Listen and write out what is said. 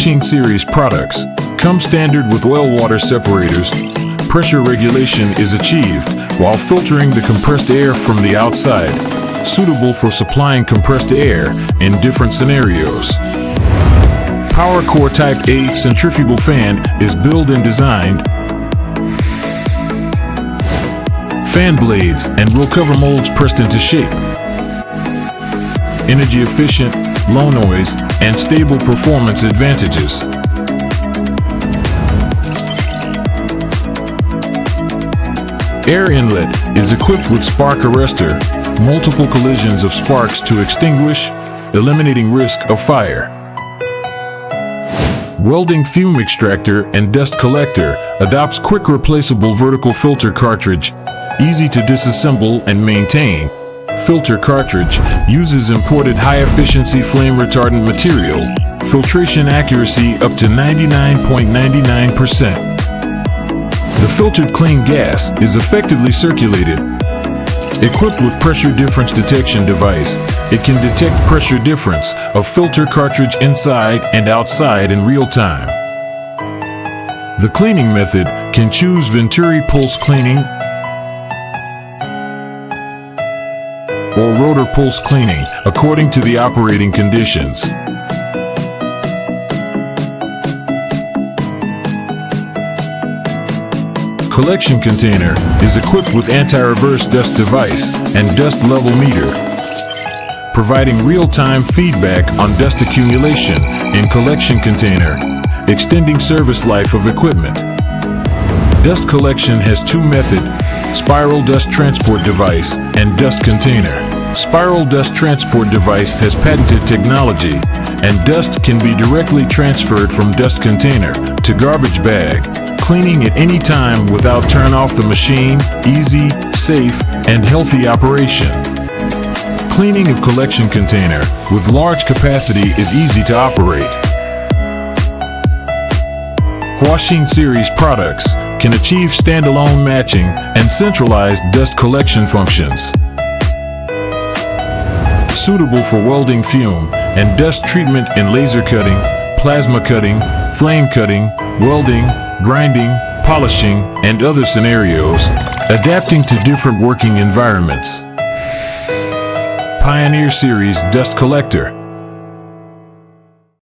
Washing series products come standard with oil water separators. Pressure regulation is achieved while filtering the compressed air from the outside, suitable for supplying compressed air in different scenarios. Power Core Type A centrifugal fan is built and designed. Fan blades and will cover molds pressed into shape. Energy efficient, low noise, and stable performance advantages. Air inlet is equipped with spark arrestor, multiple collisions of sparks to extinguish, eliminating risk of fire. Welding fume extractor and dust collector adopts quick replaceable vertical filter cartridge, easy to disassemble and maintain. Filter cartridge uses imported high-efficiency flame retardant material, filtration accuracy up to 99.99%. The filtered clean gas is effectively circulated. Equipped with pressure difference detection device, it can detect pressure difference of filter cartridge inside and outside in real time. The cleaning method can choose Venturi pulse cleaning or rotor pulse cleaning according to the operating conditions. Collection container is equipped with anti-reverse dust device and dust level meter, providing real-time feedback on dust accumulation in collection container, extending service life of equipment. Dust collection has two methods: spiral dust transport device and dust container. Spiral dust transport device has patented technology, and dust can be directly transferred from dust container to garbage bag, cleaning at any time without turn off the machine. Easy, safe, and healthy operation. Cleaning of collection container with large capacity is easy to operate. Washing series products can achieve standalone matching and centralized dust collection functions. Suitable for welding fume and dust treatment in laser cutting, plasma cutting, flame cutting, welding, grinding, polishing, and other scenarios, adapting to different working environments. Pioneer Series Dust Collector